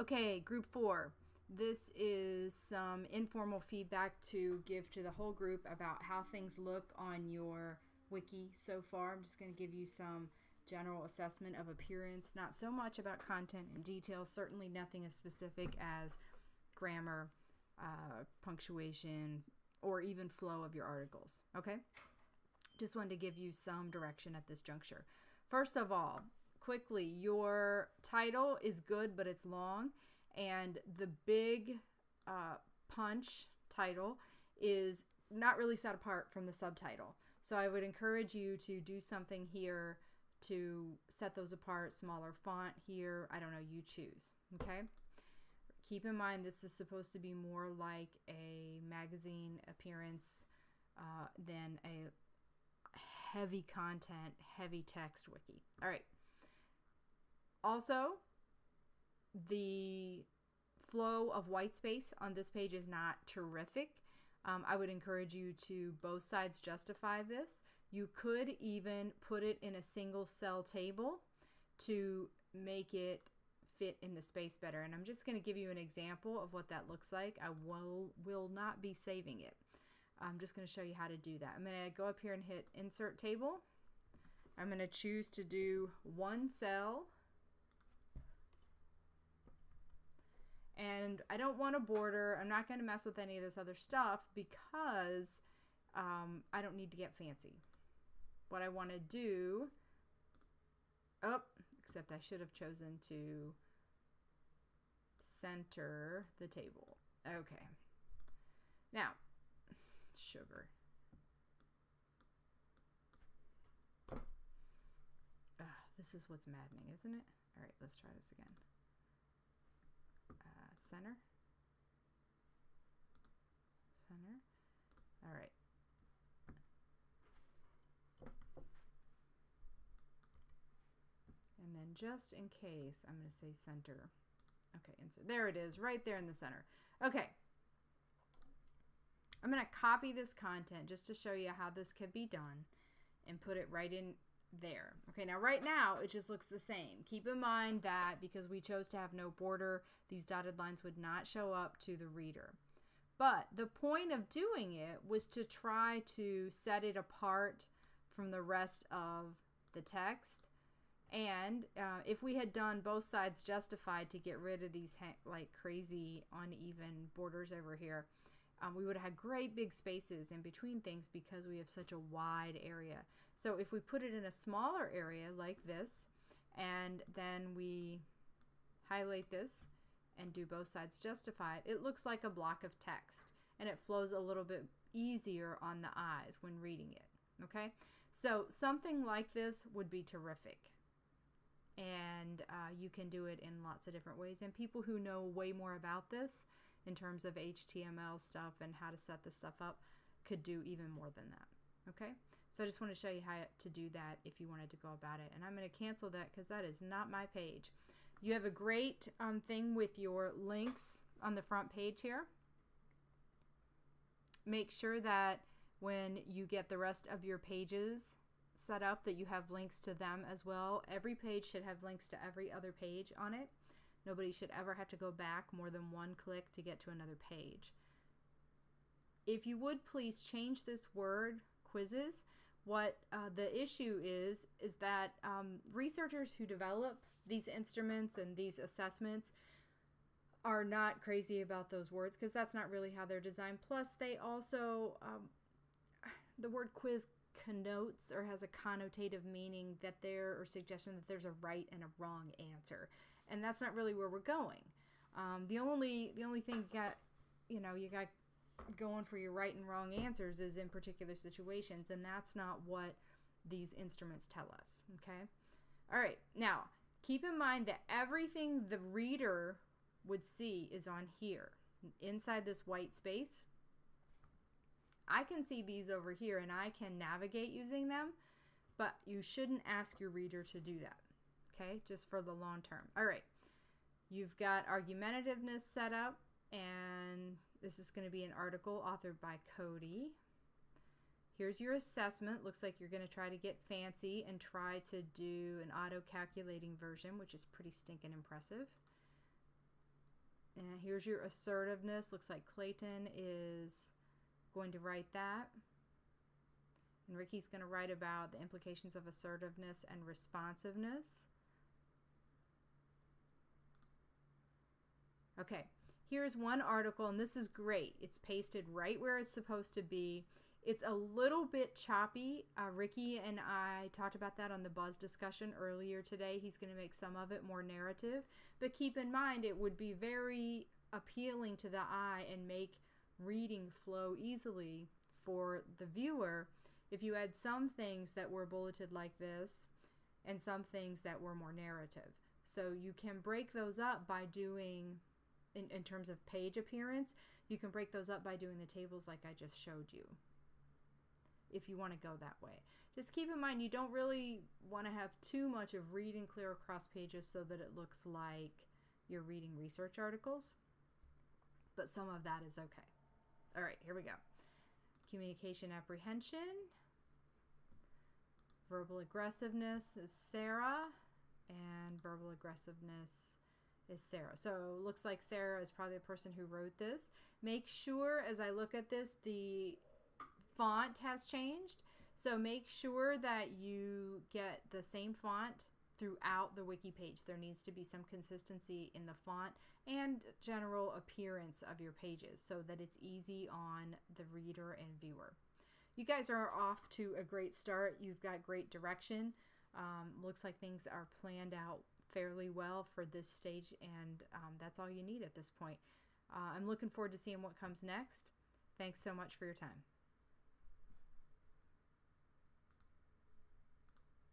Okay, group 4. This is some informal feedback to give to the whole group about how things look on your wiki so far. I'm just going to give you some general assessment of appearance, not so much about content and details, certainly nothing as specific as grammar, punctuation, or even flow of your articles. Okay? Just wanted to give you some direction at this juncture. First of all, quickly, your title is good, but it's long, and the big punch title is not really set apart from the subtitle. So I would encourage you to do something here to set those apart. Smaller font here, I don't know, you choose. Okay, keep in mind this is supposed to be more like a magazine appearance than a heavy content, heavy text wiki. All right. Also, the flow of white space on this page is not terrific. I would encourage you to both sides justify this. You could even put it in a single cell table to make it fit in the space better. And I'm just going to give you an example of what that looks like. I will not be saving it. I'm just going to show you how to do that. I'm going to go up here and hit Insert Table. I'm going to choose to do one cell. And I don't want a border. I'm not going to mess with any of this other stuff because I don't need to get fancy. What I want to do, except I should have chosen to center the table. Okay. Now, sugar. This is what's maddening, isn't it? All right, let's try this again. Center. All right. And then just in case, I'm going to say center. Okay, insert. There it is, right there in the center. Okay. I'm going to copy this content just to show you how this can be done and put it right in there. Okay, now right now it just looks the same. Keep in mind that because we chose to have no border, these dotted lines would not show up to the reader. But the point of doing it was to try to set it apart from the rest of the text. And if we had done both sides justified to get rid of these like crazy uneven borders over here, we would have had great big spaces in between things because we have such a wide area. So if we put it in a smaller area like this, and then we highlight this and do both sides justified, it looks like a block of text and it flows a little bit easier on the eyes when reading it. Okay, so something like this would be terrific. And you can do it in lots of different ways. And people who know way more about this in terms of HTML stuff and how to set this stuff up could do even more than that. Okay, so I just want to show you how to do that if you wanted to go about it. And I'm going to cancel that because that is not my page. You have a great thing with your links on the front page here. Make sure that when you get the rest of your pages set up that you have links to them as well. Every page should have links to every other page on it. Nobody should ever have to go back more than one click to get to another page. If you would please change this word, quizzes. What the issue is that researchers who develop these instruments and these assessments are not crazy about those words because that's not really how they're designed. Plus, they also, the word quiz connotes or has a connotative meaning that or suggestion that there's a right and a wrong answer, and that's not really where we're going. The only thing you got going for your right and wrong answers is in particular situations, and that's not what these instruments tell us. Okay, all right, now keep in mind that everything the reader would see is on here inside this white space. I can see these over here and I can navigate using them, but you shouldn't ask your reader to do that, okay? Just for the long term. All right, you've got argumentativeness set up, and this is going to be an article authored by Cody. Here's your assessment. Looks like you're going to try to get fancy and try to do an auto-calculating version, which is pretty stinking impressive. And here's your assertiveness. Looks like Clayton is going to write that. And Ricky's going to write about the implications of assertiveness and responsiveness. Okay, here's one article, and this is great. It's pasted right where it's supposed to be. It's a little bit choppy. Ricky and I talked about that on the Buzz discussion earlier today. He's going to make some of it more narrative. But keep in mind, it would be very appealing to the eye and make reading flow easily for the viewer if you had some things that were bulleted like this and some things that were more narrative. So you can break those up by doing, in terms of page appearance, you can break those up by doing the tables like I just showed you, if you want to go that way. Just keep in mind, you don't really want to have too much of reading clear across pages so that it looks like you're reading research articles, but some of that is okay. All right, here we go. Communication apprehension. Verbal aggressiveness is Sarah, and verbal aggressiveness is Sarah. So it looks like Sarah is probably the person who wrote this. Make sure, as I look at this, the font has changed. So make sure that you get the same font throughout the wiki page. There needs to be some consistency in the font and general appearance of your pages so that it's easy on the reader and viewer. You guys are off to a great start. You've got great direction. Looks like things are planned out fairly well for this stage, and that's all you need at this point. I'm looking forward to seeing what comes next. Thanks so much for your time.